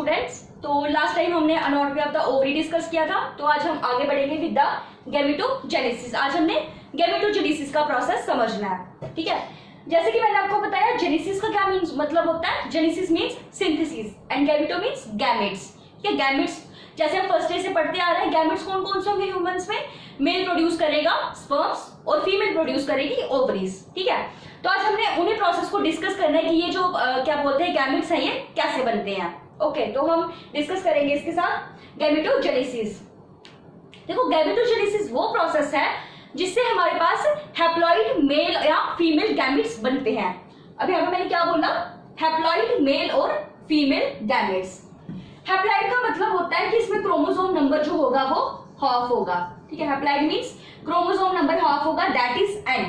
Students, तो last time हमने अनॉटमी of the ovary discuss किया था, तो आज हम आगे बढ़ेंगे विद द गैमेटोजेनेसिस। आज हमने गैमेटोजेनेसिस का प्रोसेस समझना है, ठीक है। जैसे कि मैंने आपको बताया जेनेसिस का क्या मीन्स मतलब होता है। Genesis means synthesis and gameto means gametes, ठीक है। गैमेट्स जैसे हम फर्स्ट डे से पढ़ते आ रहे हैं, गैमेट्स कौन कौन से होंगे ह्यूमंस में। मेल प्रोड्यूस करेगा स्पर्म्स और फीमेल प्रोड्यूस करेगी ओवरीज, ठीक है। तो आज हमने उन्हीं प्रोसेस को डिस्कस करना है कि ये जो क्या बोलते हैं गैमेट्स हैं, ये कैसे बनते हैं। ओके, तो हम डिस्कस करेंगे इसके साथ गैमेटोजेनेसिस। देखो, गैमेटोजेनेसिस वो प्रोसेस है जिससे हमारे पास हैप्लॉइड मेल या फीमेल गैमेट्स बनते हैं। अभी यहाँ पे मैंने क्या बोला, हैप्लॉइड मेल और फीमेल गैमेट्स। हैप्लॉइड का मतलब होता है कि इसमें क्रोमोसोम नंबर जो होगा वो हाफ होगा, ठीक है। Haploid means chromosome number half होगा, दैट इज एन।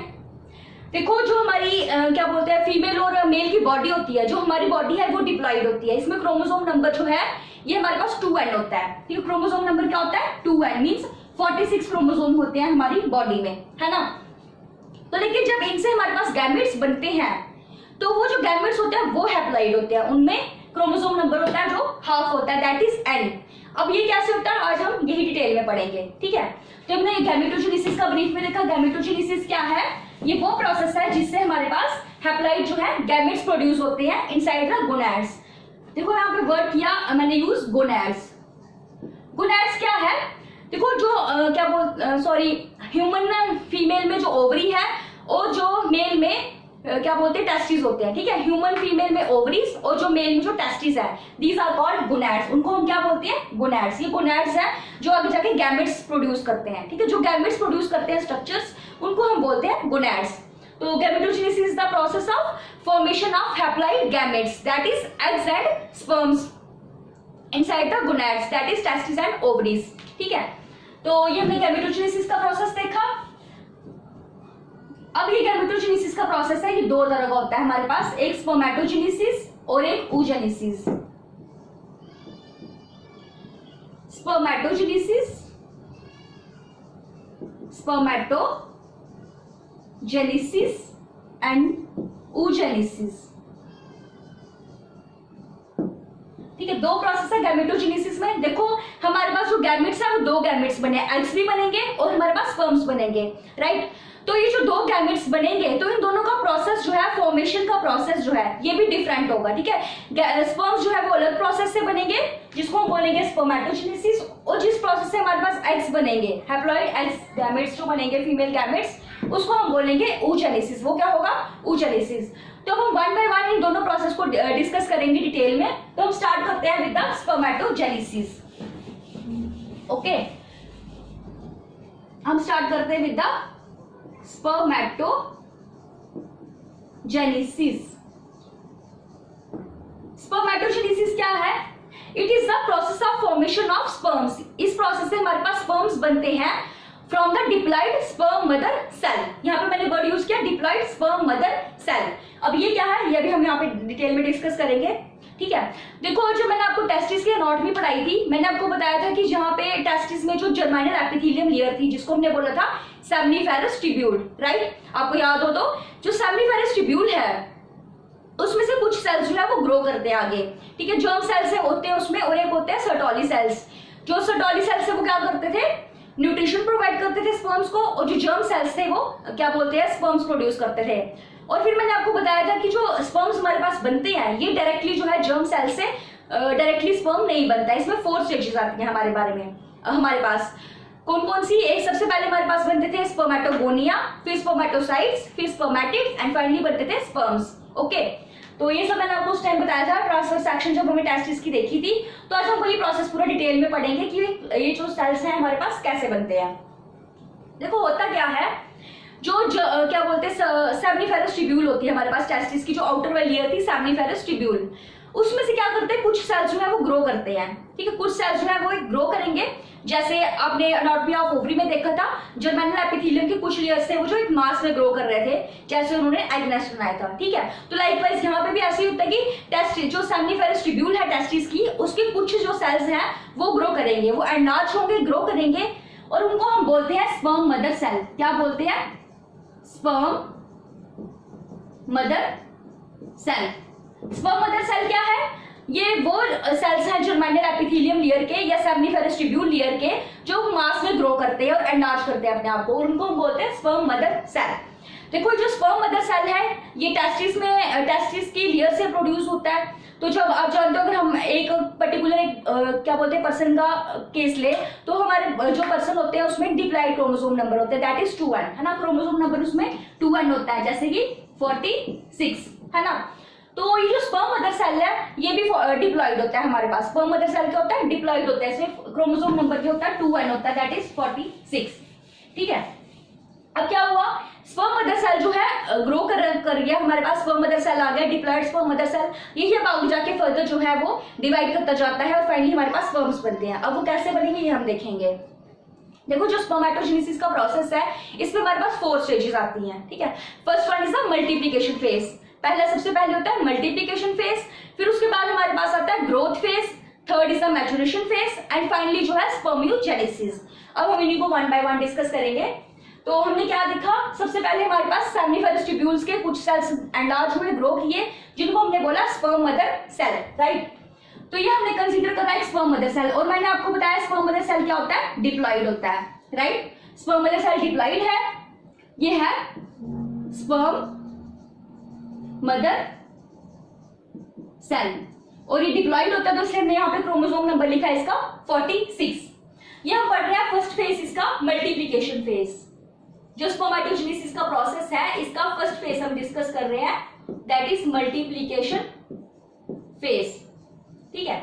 देखो, जो हमारी क्या बोलते हैं फीमेल और मेल की बॉडी होती है, जो हमारी बॉडी है वो डिप्लॉइड होती है। इसमें क्रोमोसोम नंबर जो है ये हमारे पास 2n होता है, ठीक है। क्रोमोसोम नंबर क्या होता है, 2n मींस 46 क्रोमोसोम होते हैं हमारी बॉडी में, है ना। तो लेकिन जब इनसे हमारे पास गैमेट्स बनते हैं तो वो जो गैमेट्स होते हैं वो हैप्लॉइड होते हैं, उनमें क्रोमोसोम नंबर होता है जो हाफ होता है, दैट इज n। अब ये कैसे होता है आज हम यही डिटेल में पढ़ेंगे, ठीक है। तो हमने गैमेटोजेनेसिस का ब्रीफ में देखा। गैमेटोजेनेसिस क्या है, ये वो प्रोसेस है जिससे हमारे पास हैप्लॉइड जो है गैमेट्स प्रोड्यूस होते हैं इनसाइड द गोनैड्स। देखो यहाँ पे वर्ड किया मैंने यूज गोनैड्स। गोनैड्स क्या है, देखो जो क्या बोल सॉरी ह्यूमन फीमेल में जो ओवरी है और जो मेल में क्या बोलते हैं टेस्टिस होते हैं, ठीक है। ह्यूमन फीमेल में ओवरीज और जो मेल में जो टेस्टिस है, दीज आर कॉल्ड गोनैड्स। उनको हम क्या बोलते हैं, गोनैड्स। ये गोनैड्स है जो आगे जाके गैमेट्स प्रोड्यूस करते हैं, ठीक है। जो गैमेट्स प्रोड्यूस करते हैं स्ट्रक्चर्स, उनको हम बोलते हैं गोनैड्स। तो gametogenesis is the process of formation of haploid gametes, that is eggs and sperms inside the gonads, that is testis and ovaries, ठीक है। तो ये हमने गैमेटोजेनेसिस का प्रोसेस देखा। अब ये गैमेटोजेनेसिस का प्रोसेस है, ये दो तरह का होता है हमारे पास, एक स्पर्मेटोजेनेसिस और एक oogenesis। Spermatogenesis, spermatogenesis and oogenesis, ठीक है। दो प्रोसेस है गैमेटोजेनेसिस में। देखो, हमारे पास जो गैमेट्स है वो दो गैमेट्स बने, एग्स भी बनेंगे और हमारे पास स्पर्म्स बनेंगे, राइट। तो ये जो दो गैमेट्स बनेंगे तो इन दोनों का प्रोसेस जो है, फॉर्मेशन का प्रोसेस जो है ये भी डिफरेंट होगा, ठीक है। स्पर्म्स जो है वो अलग प्रोसेस से बनेंगे जिसको हम बोलेंगे स्पर्मेटोजेनेसिस, और जिस प्रोसेस से हमारे पास एग्स बनेंगे, हैप्लॉइड एग्स गैमेट्स जो बनेंगे फीमेल गैमेट्स, उसको हम बोलेंगे oogenesis। वो क्या होगा, oogenesis। तो हम वन बाय वन इन दोनों प्रोसेस को डिस्कस करेंगे डिटेल में। तो हम स्टार्ट करते हैं विद द स्पर्मेटोजेनेसिस। ओके, हम स्टार्ट करते हैं विद द स्पर्मेटोजेनेसिस। स्पर्मेटोजेनेसिस क्या है, it is the process of formation of sperms. इस प्रोसेस से हमारे पास स्पर्म्स बनते हैं from the diploid sperm mother cell. यहाँ पे मैंने वर्ड यूज किया डिप्लॉइड स्पर्म मदर सेल। अब ये क्या है, ये भी हम यहाँ पे डिटेल में डिस्कस करेंगे, ठीक है। देखो, जो मैंने आपको टेस्टिस की एनाटॉमी पढ़ाई थी, मैंने आपको बताया था कि जहाँ पे टेस्टिस में जो जर्मिनल एपिथेलियम लेयर थी, जिसको हमने बोला था सेमनीफेरस ट्यूब्यूल, राइट। आपको याद हो तो जो सेमनीफेरस ट्यूब्यूल है उसमें से कुछ सेल्स जो है वो ग्रो करते हैं आगे, ठीक है। जर्म सेल्स होते हैं उसमें, और एक होते हैं सर्टोली सेल्स। जो सर्टोली सेल्स है वो क्या करते थे, न्यूट्रिशन प्रोवाइड करते थे स्पर्म्स को, और जो जर्म सेल्स थे वो क्या बोलते हैं, स्पर्म्स प्रोड्यूस करते थे। और फिर मैंने आपको बताया था कि जो स्पर्म्स हमारे पास बनते हैं ये डायरेक्टली जो है जर्म सेल से डायरेक्टली स्पर्म नहीं बनता है। इसमें 4 स्टेजेस आती हैं हमारे बारे में, हमारे पास कौन कौन सी। एक सबसे पहले हमारे पास बनते थे स्पर्मेटोगोनिया, फिर स्पर्मेटोसाइट्स, फिर स्पर्मेटिड्स एंड फाइनली बनते थे स्पर्म्स। ओके, तो ये सब मैंने आपको उस टाइम बताया था ट्रांसफर सेक्शन जब हमें टेस्टिस की देखी थी। तो आज हम वही प्रोसेस पूरा डिटेल में पढ़ेंगे कि ये जो सेल्स हैं हमारे पास कैसे बनते हैं। देखो, होता क्या है, जो क्या बोलते हैं सेमनीफेरस ट्यूब्यूल होती है हमारे पास टेस्टिस की, जो आउटर वाली लेयर थी सेमनीफेरस ट्यूब्यूल, उसमें से क्या करते हैं, कुछ सेल्स जो है वो ग्रो करते हैं, ठीक है। कुछ सेल्स जो है वो ग्रो करेंगे, जैसे आपने एनाटॉमी ऑफ ओवरी में देखा था, जर्मिनल एपिथेलियम के कुछ लेयर्स थे वो जो एक मास में ग्रो कर रहे थे, जैसे उन्होंने एग नेस्ट बनाया था, ठीक है। तो लाइकवाइज यहाँ पे भी ऐसे ही होता है कि टेस्टिस जो सेमनीफेरस ट्यूब्यूल है टेस्टिस की, उसके कुछ जो सेल्स हैं वो ग्रो करेंगे, वो एनलार्ज होंगे, ग्रो करेंगे, और उनको हम बोलते हैं स्पर्म मदर सेल। क्या बोलते हैं, sperm mother cell. Sperm mother cell क्या है, ये वो सेल्स हैं जर्मिनल एपिथेलियम लेयर के या सेमिनिफेरस ट्यूब्यूल लेयर के जो मास में ग्रो करते हैं और एनलार्ज करते हैं अपने आप को, उनको हम बोलते हैं स्पर्म मदर सेल। देखो जो स्पर्म मदर सेल है ये टेस्टिस की लेयर से प्रोड्यूस होता है। तो जब आप जानते हो अगर हम एक पर्टिकुलर क्या बोलते हैं पर्सन का केस ले, तो हमारे जो पर्सन होते हैं उसमें डिप्लॉइड क्रोमोसोम नंबर होते हैं, दैट इज 2n, है ना। क्रोमोसोम नंबर उसमें 2n होता है, जैसे कि 46, है ना। तो ये जो स्पर्म मदर सेल है ये भी डिप्लॉइड होता है हमारे पास। स्पर्म मदर सेल क्या होता है, डिप्लॉइड होता है, इसमें क्रोमोसोम नंबर क्या होता है 2n होता है, दैट इज 46, ठीक है। अब क्या हुआ, स्पर्म मदर सेल जो है ग्रो कर गया, हमारे पास स्पर्म मदर सेल आ गया, डिप्लॉइड स्पर्म मदर सेल। यही अब आगे जाके फर्दर जो है वो डिवाइड करता जाता है और फाइनली हमारे पास स्पर्म्स बनते हैं। अब वो कैसे बनेंगे ये हम देखेंगे। देखो जो स्पर्मेटोजेनेसिस का प्रोसेस है इसमें हमारे पास 4 स्टेजेस आती हैं, ठीक है। First one is the multiplication phase, पहला सबसे पहले होता है मल्टीप्लिकेशन फेज, फिर उसके बाद हमारे पास आता है growth phase, third is the maturation phase and finally जो है स्पर्मियोजेनेसिस। अब हम इन्हीं को वन बाय वन डिस्कस करेंगे। तो हमने क्या देखा, सबसे पहले हमारे पास सेमिनिफेरस ट्यूब्यूल्स के कुछ सेल्स एनलार्ज हुए, ग्रो किए, जिनको हमने बोला स्पर्म मदर सेल, राइट। तो ये हमने कंसीडर करा एक स्पर्म मदर सेल, और मैंने आपको बताया स्पर्म मदर सेल क्या होता है, डिप्लॉइड होता है, right. Sperm mother cell diploid है, ये है स्पर्म मदर सेल, और ये डिप्लॉइड होता है, तो इसलिए हमने यहाँ पे क्रोमोसोम नंबर लिखा है इसका 46। ये हम पढ़ रहे हैं फर्स्ट फेज इसका मल्टीप्लिकेशन फेज। जो स्पर्मेटोजेनेसिस का प्रोसेस है इसका फर्स्ट फेज हम डिस्कस कर रहे हैं, दैट इज मल्टीप्लिकेशन फेज, ठीक है।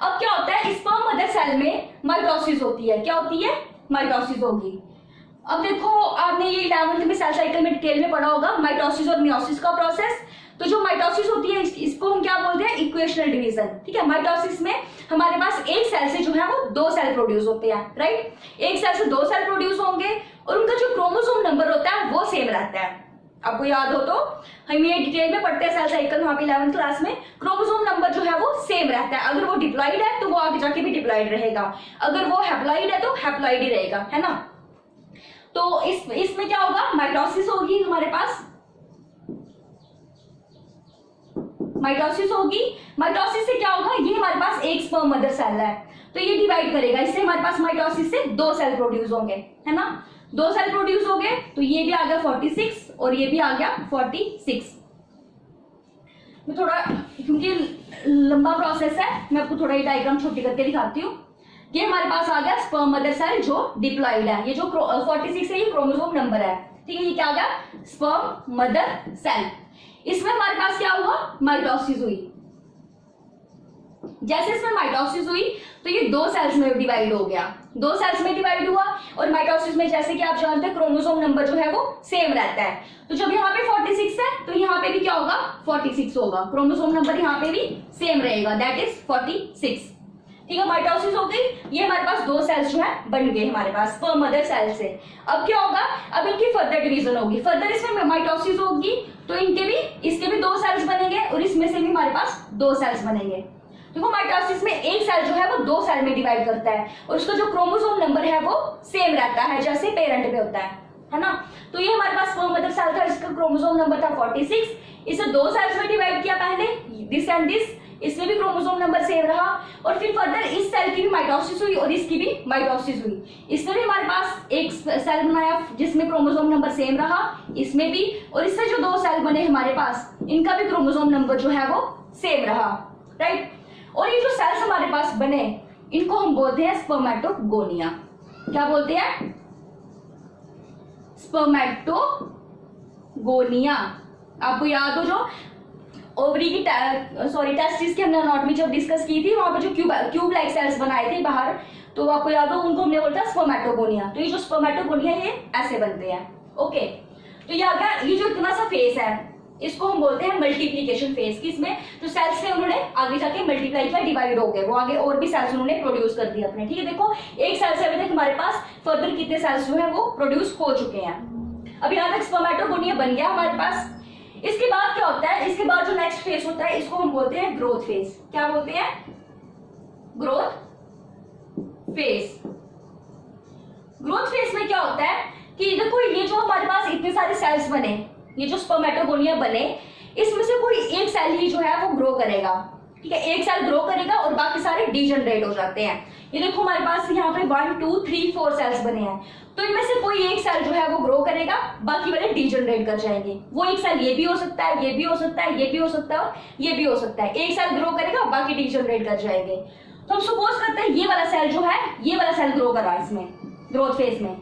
अब क्या होता है, स्पर्म मदर सेल में माइटोसिस होती है, क्या होती है, माइटोसिस होगी। अब देखो आपने ये 11th में सेल साइकिल में डिटेल में पढ़ा होगा माइटोसिस और मियोसिस का प्रोसेस। तो जो माइटोसिस होती है इसको हम क्या बोलते हैं, इक्वेशनल डिवीजन, ठीक है। माइटोसिस में हमारे पास एक सेल से जो है वो 2 सेल प्रोड्यूस होते हैं, राइट। एक सेल से 2 सेल प्रोड्यूस होंगे और उनका जो क्रोमोसोम नंबर होता है वो सेम रहता है। आपको याद हो तो हम ये डिटेल में पढ़ते हैं सेल साइकिल वहां पे 11th क्लास में, क्रोमोसोम नंबर जो है वो सेम रहता है। अगर वो डिप्लॉइड है तो वो आगे जाके भी डिप्लॉइड रहेगा, अगर वो हैप्लॉइड है तो हैप्लॉइड ही रहेगा, है ना। तो इसमें क्या होगा, माइटोसिस होगी हमारे पास, माइटोसिस होगी। माइटोसिस से क्या होगा, ये हमारे पास एक स्पर्म मदर सेल है तो ये डिवाइड करेगा, इससे हमारे पास माइटोसिस से 2 सेल प्रोड्यूस होंगे, है ना। 2 सेल प्रोड्यूस हो गए तो ये भी आ गया 46 और ये भी आ गया 46। मैं थोड़ा, क्योंकि लंबा प्रोसेस है, मैं आपको थोड़ा ये डायग्राम छोटी करके दिखाती हूँ। ये हमारे पास आ गया स्पर्म मदर सेल जो डिप्लॉइड है, ये जो 46 है ये क्रोमोसोम नंबर है, ठीक है। ये क्या आ गया, स्पर्म मदर सेल। इसमें हमारे पास क्या हुआ, माइटोसिस हुई। जैसे इसमें माइटोसिस हुई तो ये 2 सेल्स में डिवाइड हो गया, 2 सेल्स में डिवाइड हुआ। और माइटोसिस में जैसे कि आप जानते हैं क्रोमोसोम नंबर जो है वो सेम रहता है, तो जब यहाँ पे 46 है तो यहाँ पे भी क्या होगा, 46 होगा, क्रोमोसोम नंबर यहाँ पे भी सेम रहेगा, दैट इज 46, ठीक है। माइटोसिस हो गई, ये हमारे पास 2 सेल्स जो है बन गए हमारे पास स्पर्म मदर सेल से। अब क्या होगा, अब इनकी फर्दर डिवीजन होगी, फर्दर इसमें माइटोसिस होगी तो इसके भी 2 सेल्स बनेंगे और इसमें से भी हमारे पास 2 सेल्स बनेंगे। देखो माइटोसिस में एक सेल जो है वो 2 सेल में डिवाइड करता है और उसका जो क्रोमोसोम नंबर है वो सेम रहता है जैसे पेरेंट पे होता है ना। तो ये हमारे पास स्पर्म मदर सेल था, इसका क्रोमोसोम नंबर था 46, इसे 2 सेल्स में डिवाइड किया पहले, दिस एंड दिस, इसमें भी क्रोमोसोम नंबर सेम रहा और फिर फर्दर इस सेल की भी माइटोसिस हुई और इसकी भी माइटोसिस हुई। इसमें भी हमारे पास एक सेल बनाया जिसमें क्रोमोसोम नंबर सेम रहा, इसमें भी, और इससे जो 2 सेल बने हमारे पास इनका भी क्रोमोसोम नंबर जो है वो सेम रहा, राइट। और ये जो सेल्स हमारे पास बने इनको हम बोलते हैं स्पर्मेटोगोनिया। क्या बोलते हैं, स्पर्मेटोगोनिया। आपको याद हो जो ओवरी की टेस्टिस के हमने एनाटॉमी जब डिस्कस की थी वहां पे जो क्यूब लाइक सेल्स बनाए थे बाहर, तो आपको याद हो उनको हमने बोलता स्पर्मेटोगोनिया। तो ये जो स्पर्मेटोगोनिया ये ऐसे बनते हैं, ओके। तो ये आ गया, ये जो इतना सा फेस है इसको हम बोलते हैं मल्टीप्लिकेशन फेज, कि इसमें जो सेल्स थे उन्होंने आगे जाके मल्टीप्लाई किया, डिवाइड हो गए, वो आगे और भी सेल्स उन्होंने प्रोड्यूस कर दिए अपने, ठीक है। देखो एक सेल से अभी तक हमारे पास फर्दर कितने सेल्स जो है वो प्रोड्यूस हो चुके हैं। अब यहाँ तक स्पर्मेटोगोनिया बन गया हमारे पास। इसके बाद क्या होता है, इसके बाद जो नेक्स्ट फेज होता है इसको हम बोलते हैं ग्रोथ फेज। क्या बोलते हैं, ग्रोथ फेज। ग्रोथ फेज में क्या होता है कि देखो ये जो हमारे पास इतने सारे सेल्स बने, ये जो स्पर्मेटोगोनिया बने, इसमें से कोई एक सेल ही जो है वो ग्रो करेगा, ठीक है, एक सेल ग्रो करेगा और बाकी सारे डीजनरेट हो जाते हैं। ये देखो हमारे पास यहाँ पे 1 2 3 4 सेल्स बने हैं, तो इनमें से कोई एक सेल जो है वो ग्रो करेगा, बाकी वाले डीजनरेट कर जाएंगे। वो एक सेल ये भी हो सकता है, ये भी हो सकता है, ये भी हो सकता है और ये भी हो सकता है। एक सेल ग्रो करेगा, बाकी डीजनरेट कर जाएंगे। तो हम सपोज करते हैं ये वाला सेल जो है, ये वाला सेल ग्रो करा इसमें ग्रोथ फेज में,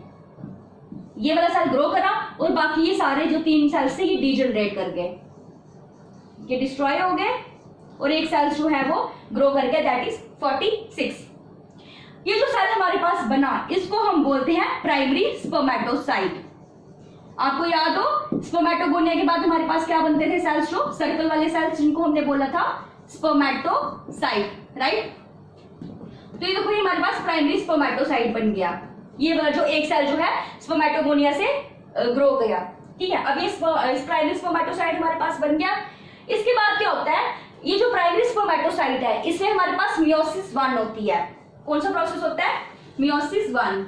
ये वाला सेल ग्रो करा और बाकी ये सारे जो 3 सेल्स थे ये डीजनरेट कर गए, ये डिस्ट्रॉय हो गए और एक सेल जो है वो ग्रो कर गया, दैट इज 46। ये जो सेल हमारे पास बना इसको हम बोलते हैं प्राइमरी स्पर्मेटोसाइट। आपको याद हो स्पर्मेटोगोनिया के बाद हमारे पास क्या बनते थे सेल्स, जो सर्कल वाले सेल्स जिनको हमने बोला था स्पर्मेटोसाइट, राइट। तो ये देखो ये हमारे पास प्राइमरी स्पर्मेटोसाइट बन गया, ये वाला जो एक सेल जो है स्पर्मेटोगोनिया से ग्रो गया, ठीक है। अब ये प्राइमरी स्पर्मेटोसाइट हमारे पास बन गया। इसके बाद क्या होता है, ये जो प्राइमरी स्पर्मेटोसाइट है इसमें हमारे पास मियोसिस 1 होती है। कौन सा प्रोसेस होता है, मियोसिस 1।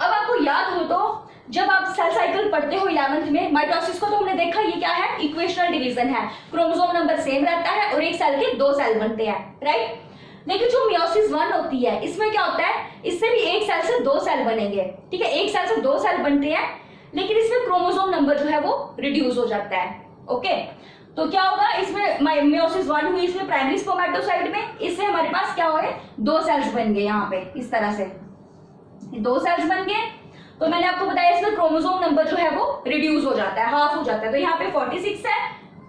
अब आपको याद हो तो जब आप सेल साइकिल पढ़ते हो 11th में, माइटोसिस को तो हमने देखा ये क्या है, इक्वेशनल डिवीजन है, क्रोमोसोम नंबर सेम रहता है और एक सेल के 2 सेल बनते हैं, राइट। लेकिन जो मियोसिस 1 होती है इसमें क्या होता है, इससे भी एक सेल से 2 सेल बनेंगे, ठीक है, एक सेल से 2 सेल बनते हैं, लेकिन इसमें क्रोमोसोम नंबर जो है वो रिड्यूस हो जाता है, ओके। तो क्या होगा, इसमें मियोसिस 1 हुई इसमें प्राइमरी स्पर्मेटोसाइट में, इससे हमारे पास क्या हुए 2 सेल्स बन गए, यहाँ पे इस तरह से 2 सेल्स बन गए। तो मैंने आपको बताया इसमें क्रोमोसोम नंबर जो है वो रिड्यूस हो जाता है, हाफ हो जाता है। तो यहाँ पे 46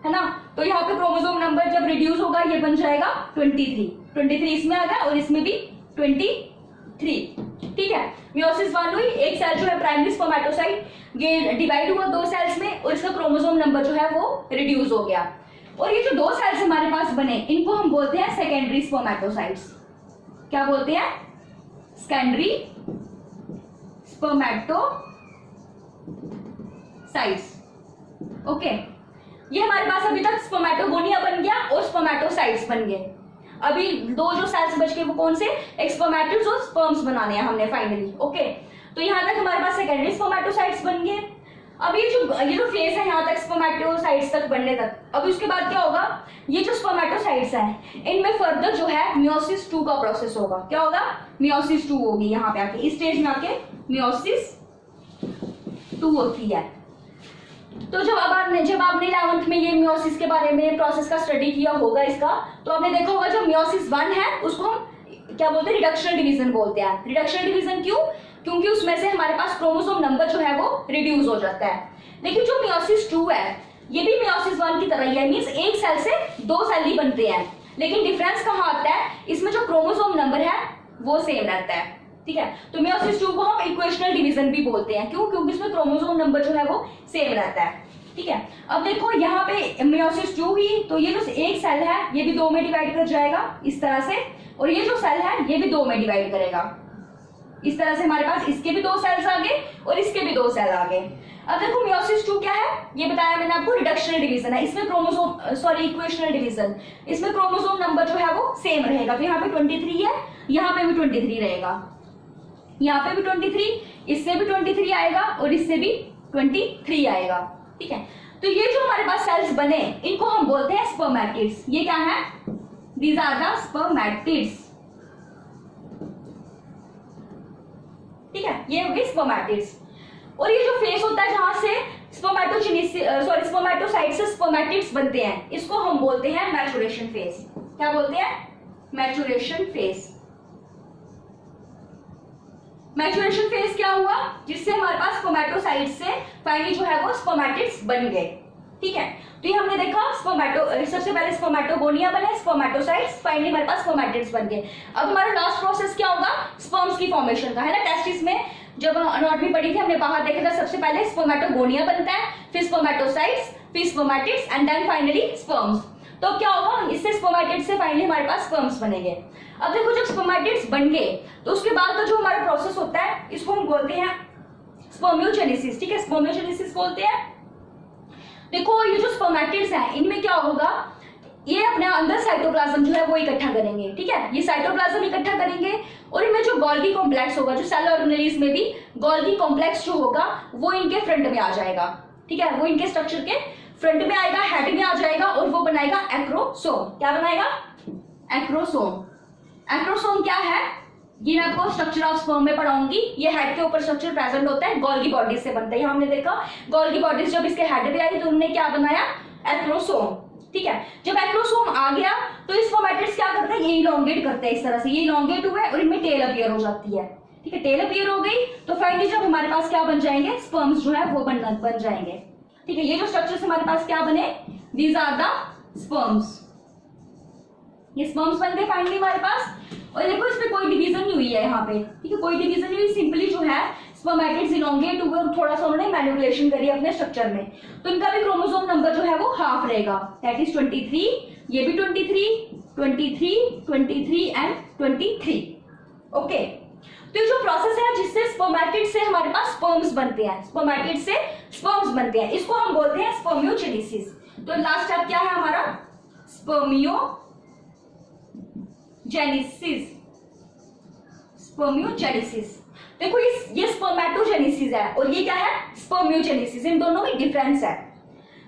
है ना, तो यहाँ पे क्रोमोसोम नंबर जब रिड्यूस होगा ये बन जाएगा 23 इसमें आ गया और इसमें भी 23, ठीक है। मियोसिस 1 हुई, एक सेल जो है प्राइमरी स्पर्मेटोसाइट ये डिवाइड हुआ 2 सेल्स में और इसका क्रोमोसोम नंबर जो है वो रिड्यूस हो गया। और ये जो 2 सेल्स हमारे पास बने इनको हम बोलते हैं सेकेंडरी स्पर्मेटोसाइट्स। क्या बोलते हैं, सेकेंडरी स्पर्मेटोसाइट्स, ओके। ये हमारे पास अभी तक स्पर्मेटोगोनिया बन गया और स्पर्मेटोसाइट्स बन गए। अभी 2 जो सेल्स बच गए वो कौन से, एक स्पर्मेटिड्स और स्पर्म्स बनाने हैं हमने फाइनली, ओके। तो यहाँ तक हमारे पास सेकेंडरी स्पर्मेटोसाइट्स बन गए। अब ये जो फेस है यहाँ तक स्पर्मेटोसाइट्स तक बनने तक, अब उसके बाद क्या होगा, ये जो स्पर्मेटोसाइट्स हैं इनमें फर्दर जो है मियोसिस 2 का प्रोसेस होगा। क्या होगा, मियोसिस 2 होगी, यहाँ पे आके इस स्टेज में आके मियोसिस 2 होती है। तो जब आपने 11th में ये मियोसिस के बारे में प्रोसेस का स्टडी किया होगा इसका, तो आपने देखा होगा जो मियोसिस 1 है उसको हम क्या बोलते हैं, रिडक्शन डिवीजन बोलते हैं। रिडक्शन डिवीजन क्यों, क्योंकि उसमें से हमारे पास क्रोमोसोम नंबर जो है वो रिड्यूस हो जाता है। लेकिन जो मियोसिस 2 है ये भी मियोसिस 1 की तरह ही है, मींस एक सेल से 2 सेल ही बनते हैं, लेकिन डिफरेंस कहाँ आता है, इसमें जो क्रोमोसोम नंबर है वो सेम रहता है, ठीक है। तो मियोसिस 2 को हम इक्वेशनल डिवीजन भी बोलते हैं, क्यों, क्योंकि इसमें क्रोमोसोम नंबर जो है वो सेम रहता है, ठीक है। अब देखो यहाँ पे मियोसिस 2 ही, तो ये जो एक सेल है ये भी 2 में डिवाइड कर जाएगा इस तरह से, और ये जो सेल है ये भी 2 में डिवाइड करेगा इस तरह से। हमारे पास इसके भी 2 सेल्स आ गए और इसके भी 2 सेल आ गए। अब देखो मियोसिस 2 क्या है, ये बताया मैंने आपको, रिडक्शनल डिवीजन है। इसमें इक्वेशनल डिवीजन, इसमें क्रोमोसोम नंबर जो है वो सेम रहेगा। तो यहाँ पे 23 है, यहाँ पे भी 23 रहेगा, यहाँ पे भी 23, इससे भी 23 आएगा और इससे भी 23 आएगा, ठीक है। तो ये जो हमारे पास सेल्स बने इनको हम बोलते हैं स्पर्मेटिड्स। ये क्या है, दीज आर द स्पर्मेटिड्स, ठीक है, ये हो गए स्पर्मेटिड्स। और ये जो फेस होता है जहां से स्पर्मेटोसाइट से स्पर्मेटिड्स बनते हैं इसको हम बोलते हैं मैचुरेशन फेज। क्या बोलते हैं, मैचुरेशन फेज। मैचुरेशन फेज क्या हुआ, जिससे हमारे पास स्पर्मेटोसाइट से फाइनली जो है वो स्पर्मेटिड्स बन गए, ठीक है। तो ये हमने देखा सबसे पहले स्पर्मेटोगोनिया बने, स्पर्मेटोसाइट्स, फाइनली हमारे पास स्पर्मेटिड्स बन गए। अब हमारा लास्ट प्रोसेस क्या होगा, स्पर्म्स की फॉर्मेशन का, है ना। टेस्टिस में जब एनाटॉमी पढ़ी थी हमने बाहर देखा था, सबसे पहले स्पर्मेटोगोनिया बनता है, फिर स्पर्मेटोसाइट्स, फिर spermatids and then finally sperms. तो क्या होगा, इससे स्पर्मेटिड्स से फाइनली हमारे पास स्पर्म्स बनेंगे। अब देखो जब स्पर्मेटिड्स बन गए तो उसके बाद का जो हमारा प्रोसेस होता है इसको हम बोलते हैं स्पर्मियोजेनेसिस, ठीक है, स्पर्मियोजेनेसिस बोलते हैं। देखो ये जो स्पर्मेटिड्स हैं इनमें क्या होगा, ये अपने अंदर साइटोप्लाज्म जो है वो इकट्ठा करेंगे, ठीक है, ये साइटोप्लाज्म इकट्ठा करेंगे और इनमें जो गोल्गी कॉम्प्लेक्स होगा, जो सेल ऑर्गेनेल्स में भी गोल्गी कॉम्प्लेक्स जो होगा वो इनके फ्रंट में आ जाएगा, ठीक है, वो इनके स्ट्रक्चर के फ्रंट में आएगा, हेड में आ जाएगा और वो बनाएगा एक्रोसोम। क्या बनाएगा? एक्रोसोम। एक्रोसोम क्या है? ये मैं आपको स्ट्रक्चर ऑफ स्पर्म में पढ़ाऊंगी। ये हेड के ऊपर स्ट्रक्चर प्रेजेंट होता है, गोल्गी बॉडीज से बनता है। हमने देखा गोल्गी बॉडीज जब इसके हेड पे आई तो उन्होंने क्या बनाया? एक्रोसोम। ठीक है, जब एक्रोसोम आ गया तो इस स्पर्मेटिड्स क्या करते हैं? ये इलोंगेट करते हैं इस तरह से, ये इलोंगेट हुए और इनमें टेल अपीयर हो जाती है। ठीक है, टेल अपीयर हो गई तो फाइनली जब हमारे पास क्या बन जाएंगे? स्पर्म्स जो है वो बन जाएंगे। ठीक है, ये जो स्ट्रक्चर्स हमारे पास क्या बने? These are the sperms. ये स्पर्म्स बन गए फाइनली हमारे पास। और देखो इसमें कोई डिवीजन नहीं हुई है यहाँ पे। ठीक है, कोई डिवीजन नहीं हुई, सिंपली जो है स्पर्मेटिड्स इलोंगेट हुए और थोड़ा सा उन्होंने मैनिपुलेशन करी अपने स्ट्रक्चर में। तो इनका भी क्रोमोसोम नंबर जो है वो हाफ रहेगा, दैट इज 23। ये भी 23 एंड 23। ओके, तो ये जो प्रोसेस है जिससे स्पर्मेटिड से हमारे पास स्पर्म्स बनते हैं, स्पर्मेटिड से स्पर्म्स बनते हैं, इसको हम बोलते हैं स्पर्मियोजेनेसिस। तो लास्ट स्टेप क्या है हमारा? स्पर्मियोजेनेसिस। स्पर्मियोजेनेसिस। देखो ये स्पर्मेटोजेनेसिस है और ये क्या है? स्पर्मियोजेनेसिस। इन दोनों में डिफरेंस है।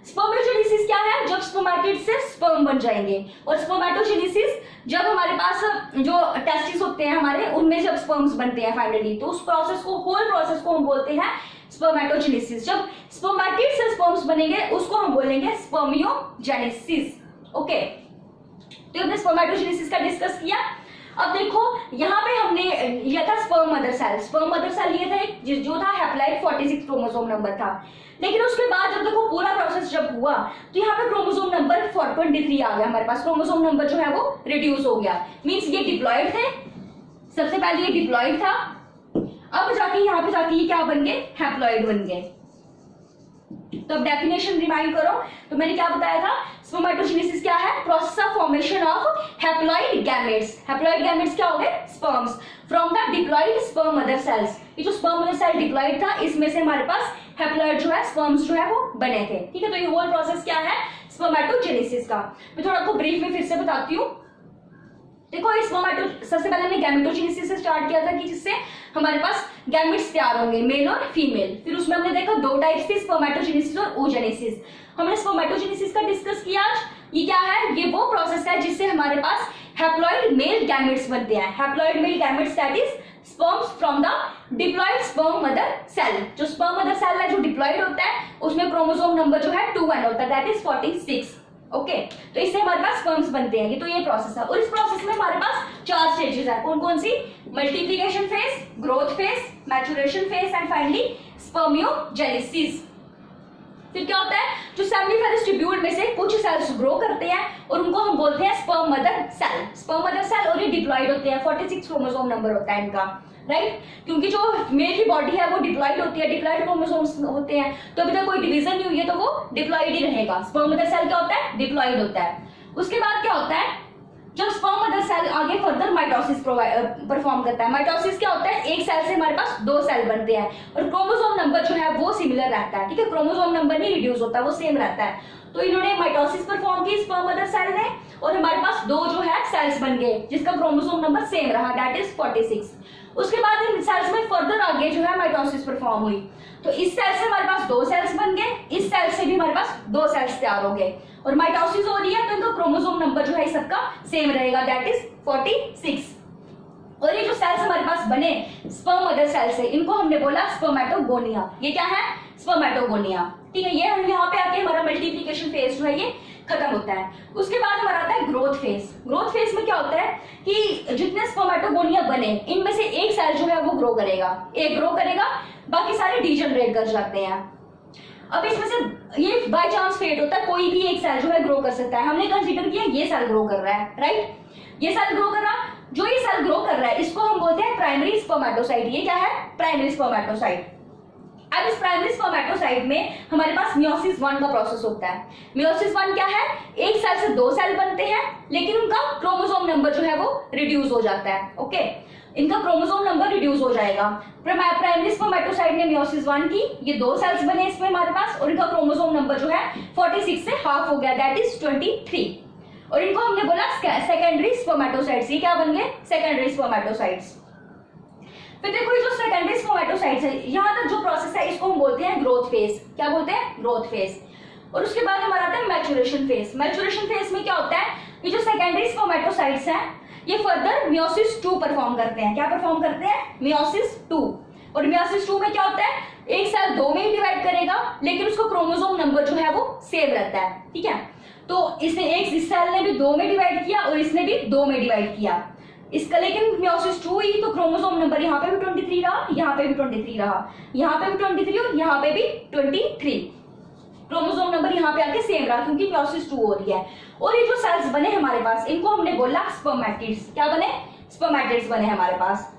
स्पर्मियोजेनेसिस क्या है? जब स्पर्मेटिड से स्पर्म बन जाएंगे, और स्पर्मेटोजेनेसिस जब हमारे पास जो टेस्टिस होते हैं हमारे, उनमें जब स्पर्म्स बनते हैं फाइनली, तो उस प्रोसेस को, होल प्रोसेस को हम बोलते हैं स्पर्मेटोजेनेसिस। जब स्पर्मेटिड से स्पर्म्स बनेंगे उसको हम बोलेंगे स्पर्मियोजेनेसिस। ओके, तो हमने स्पर्मेटोजेनेसिस का डिस्कस किया। अब देखो यहाँ पे हमने लिया था sperm mother cell. Sperm mother cell लिए थे जो था हैप्लॉइड 46 क्रोमोसोम नंबर था। लेकिन उसके बाद जब देखो पूरा प्रोसेस जब हुआ तो यहाँ पे क्रोमोसोम नंबर 23 आ गया हमारे पास। क्रोमोसोम नंबर जो है वो रिड्यूस हो गया, मींस ये डिप्लॉयड थे। सबसे पहले ये डिप्लॉयड था, अब जाके यहाँ पे जाके ये क्या बन गए? हैप्लॉइड बन गए। तो अब डेफिनेशन रिमाइंड करो, तो मैंने क्या बताया था? स्पर्मेटोजेनेसिस क्या है? Process of formation of haploid gametes. Haploid gametes क्या हो गए? Sperms from the diploid sperm mother cells. ये जो स्पर्म मदर सेल डिप्लॉयड था, इसमें से हमारे पास हैप्लॉइड जो है, स्पर्म्स जो है वो बने थे। ठीक है, तो ये होल प्रोसेस क्या है? स्पर्मेटोजेनेसिस का। मैं थोड़ा आपको ब्रीफ में फिर से बताती हूँ। देखो इस सबसे पहले हमने गैमेटोजेनेसिस से स्टार्ट किया था कि जिससे हमारे पास गैमेट्स तैयार होंगे, मेल और फीमेल। फिर उसमें हमने देखा दो टाइप्स थी, स्पर्मेटोजेनेसिस और oogenesis। हमने स्पर्मेटोजेनेसिस का डिस्कस किया आज। ये क्या है? ये वो प्रोसेस है जिससे हमारे पास हैप्लॉइड मेल गैमेट्स बनते हैं। Haploid male gametes that is sperms from the diploid sperm mother cell. जो स्पर्म मदर सेल है जो डिप्लॉयड होता है उसमें क्रोमोसोम नंबर जो है 2n होता है, दैट इज 46। ओके, तो इससे हमारे पास स्पर्म्स बनते हैं। ये तो ये प्रोसेस है, और इस प्रोसेस में हमारे पास 4 स्टेजेस है। कौन कौन सी? Multiplication phase, growth phase, maturation phase and finally spermiogenesis. फिर क्या होता है? जो सेमिफेरस ट्यूब्यूल में से कुछ सेल्स ग्रो करते हैं और उनको हम बोलते हैं sperm mother cell. Sperm mother cell, और ये डिप्लॉयड होते हैं, 46 क्रोमोसोम नंबर होता है इनका, राइट? क्योंकि जो मेल की बॉडी है वो डिप्लॉयड होती है, डिप्लॉयड क्रोमोसोम्स होते हैं, तो अभी तक कोई डिवीजन नहीं हुई है तो वो डिप्लॉयड ही रहेगा। स्पर्म मदर सेल क्या होता है? डिप्लॉयड होता है। उसके बाद क्या होता है? जब स्पर्म मदर सेल आगे फर्दर माइटोसिस परफॉर्म करता है। माइटोसिस क्या होता है? एक सेल से हमारे पास 2 सेल बनते हैं और क्रोमोसोम नंबर जो है वो सिमिलर रहता है। ठीक है, क्रोमोसोम नंबर नहीं रिड्यूस होता, वो सेम रहता है। तो इन्होंने माइटोसिस परफॉर्म की स्पर्म मदर सेल ने, और हमारे पास 2 जो है सेल्स बन गए जिसका क्रोमोसोम नंबर सेम रहा, दैट इज 46। उसके बाद इन सेल्स में फर्दर आगे जो है माइटोसिस परफॉर्म हुई, तो इस सेल से हमारे पास 2 सेल्स बन गए, इस सेल से भी हमारे पास 2 सेल्स तैयार हो गए, और माइटोसिस हो रही है तो इनका क्रोमोसोम नंबर जो है सबका सेम रहेगा, दैट इज 46। और ये जो सेल्स हमारे पास बने स्पर्म मदर सेल से, इनको हमने बोला स्पर्मेटोगोनिया। ये क्या है? स्पर्मेटोगोनिया। ठीक है, ये हम यहाँ पे आके हमारा मल्टीप्लिकेशन फेज जो है ये खत्म होता है। उसके बाद हमारा आता है ग्रोथ फेज। ग्रोथ फेज में क्या होता है कि जितने स्पर्मेटोगोनिया बने इनमें से एक सेल जो है वो ग्रो करेगा, एक ग्रो करेगा, बाकी सारे डीजनरेट कर जाते हैं। अब इसमें से ये बाय चांस फेट होता है, कोई भी एक सेल जो है ग्रो कर सकता है। हमने कंसीडर किया ये सेल ग्रो कर रहा है, राइट? ये सेल ग्रो कर रहा, जो ये सेल ग्रो कर रहा है इसको हम बोलते हैं प्राइमरी स्पर्मेटोसाइट। ये क्या है? Primary spermatocyte. अब इस प्राइमरी स्पर्मेटोसाइट में हमारे पास मियोसिस 1 का प्रोसेस होता है। मियोसिस 1 क्या है? एक सेल से 2 सेल बनते हैं, लेकिन उनका क्रोमोसोम नंबर जो है वो रिड्यूस हो जाता है। ओके, इनका क्रोमोसोम नंबर रिड्यूस हो जाएगा। प्राइमरी स्पर्मेटोसाइट ने मियोसिस 1 की, ये 2 सेल्स बने इसमें हमारे पास, और इनका क्रोमोसोम नंबर जो है 46 से हाफ हो गया, दैट इज 23। और इनको हमने बोला सेकेंडरी स्पर्मेटोसाइट्स। ये क्या बन गए? Secondary spermatocytes. फिर देखो ये जो सेकेंडरी स्पर्मेटोसाइट्स है, यहाँ तक जो प्रोसेस है इसको हम बोलते हैं ग्रोथ फेज। क्या बोलते हैं? Growth phase. और उसके बाद हमारा आता है मैच्योरेशन फेज। मैच्योरेशन फेज में क्या होता है, ये जो सेकेंडरी स्पर्मेटोसाइट्स हैं ये फर्दर मियोसिस 2 परफॉर्म करते हैं। क्या परफॉर्म करते हैं, मियोसिस 2। और मियोसिस 2 में क्या होता है, एक सेल 2 में ही डिवाइड करेगा लेकिन उसका क्रोमोसोम नंबर जो है वो सेम रहता है, ठीक है। तो इसने एक इस सेल ने भी 2 में डिवाइड किया और इसने भी 2 में डिवाइड किया इसका, लेकिन मियोसिस 2 ही तो क्रोमोसोम नंबर यहाँ पे भी 23 रहा, यहाँ पे भी 23 रहा, यहाँ पे भी 23 और यहाँ पे भी 23, क्रोमोसोम नंबर यहाँ पे आके सेम रहा क्योंकि मियोसिस 2 हो रही है। और ये जो सेल्स बने हमारे पास इनको हमने बोला स्पर्मेटिड्स। क्या बने, स्पर्मेटिड्स बने हमारे पास।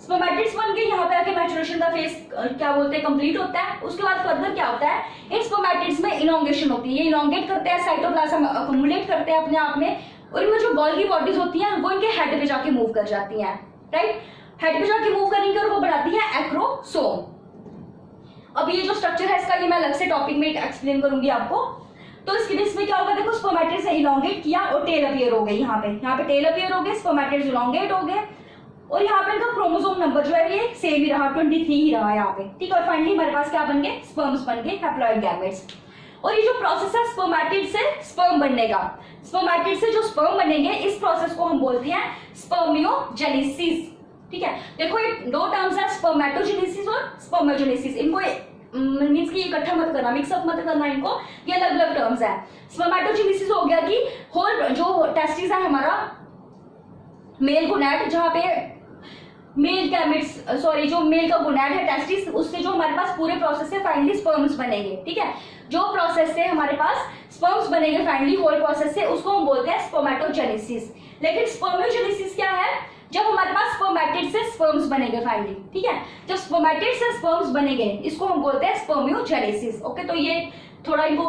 स्पर्मेटिड्स बन के यहाँ पे आके मैच्योरेशन का फेज क्या बोलते हैं, कंप्लीट होता है। उसके बाद फर्दर क्या होता है, इन स्पर्मेटिड्स में इलोंगेशन होती है, ये इलोंगेट करते हैं, साइटोप्लाज्म अक्युमुलेट करते हैं अपने आप में, और इनमें जो गोल्गी बॉडीज होती हैं वो इनके हेड पे जाके मूव कर जाती हैं, राइट। हेड पे जाके मूव करेंगे और वो बनाती है एक्रोसोम। अब ये जो स्ट्रक्चर है इसका ये मैं अलग से टॉपिक में एक्सप्लेन करूंगी आपको। तो इसके बेस में क्या होगा, देखो स्पर्मेटिड्स से इलोंगेट किया और टेल अपीयर हो गई, यहाँ पे टेल अपीयर हो गए, स्पर्मेटिड्स इलोंगेट हो गए और यहाँ पे इनका क्रोमोसोम नंबर जो है ये सेम ही रहा, 23 ही रहा यहाँ पे, ठीक है। और फाइनली हमारे पास क्या बन गए, स्पर्म्स बन गए, हैप्लॉइड गैमेट्स। और ये जो प्रोसेस है स्पर्मेटिड से स्पर्म बनने का, स्पर्मेटिड से जो स्पर्म बनेंगे इस प्रोसेस को हम बोलते हैं स्पर्मियोजेनेसिस, ठीक है। देखो ये दो टर्म्स है, स्पर्मेटोजेनेसिस और स्पर्मोजेनेसिस। इनको मींस कि इकट्ठा मत करना, मिक्सअप मत करना इनको, ये अलग अलग टर्म्स है। स्पर्मेटोजेनेसिस हो गया कि होल जो टेस्टिस है हमारा मेल गोनैड, जहां पे मेल गैमेट्स जो मेल का गोनैड है टेस्टिस, उससे जो हमारे पास पूरे प्रोसेस से फाइनली स्पर्म्स बनेंगे, ठीक है। जो प्रोसेस से हमारे पास स्पर्म्स बनेंगे फाइनली होल प्रोसेस से, उसको हम बोलते हैं स्पर्मेटोजेनेसिस। लेकिन स्पर्मियोजेनेसिस क्या है, जब हमारे पास स्पर्मेटिड से स्पर्म्स बनेंगे फाइनली, ठीक है। जब स्पर्मेटिड से स्पर्म्स बनेंगे इसको हम बोलते हैं स्पर्मियोजेनेसिस। ओके, तो ये थोड़ा इनको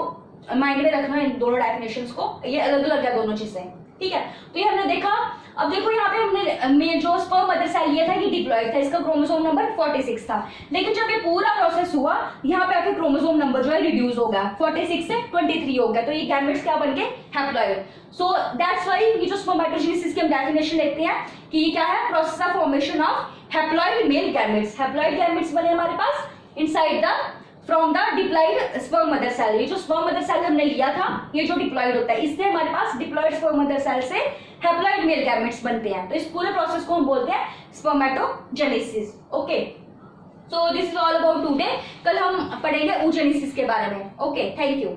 माइंड में रखना, इन दोनों डेफिनेशंस को, ये अलग अलग है दोनों चीजें, ठीक है। तो ये हमने देखा। अब देखो यहाँ पे हमने जो स्पर्म मदर सेल लिया था ये डिप्लॉइड था, इसका क्रोमोसोम नंबर 46 था। लेकिन जब ये पूरा प्रोसेस हुआ यहाँ पे आके क्रोमोसोम नंबर जो है रिड्यूस हो गया, 46 से 23 हो गया, तो ये गैमेट्स क्या बन गए, हैप्लॉइड। सो दैट्स व्हाई ये जो स्पर्मेटोजेनेसिस की हम डेफिनेशन देखते हैं कि ये क्या है, process of formation of haploid male gametes. Haploid gametes बने हमारे पास inside the from the diploid sperm mother cell. ये जो स्पर्म मदर सेल हमने लिया था ये जो डिप्लॉइड होता है, इससे हमारे पास डिप्लॉइड स्पर्म मदर सेल से हैप्लॉइड मेल गैमेट्स बनते हैं। तो इस पूरे प्रोसेस को हम बोलते हैं spermatogenesis. Okay, so this is all about today. कल हम पढ़ेंगे oogenesis के बारे में। Okay, thank you.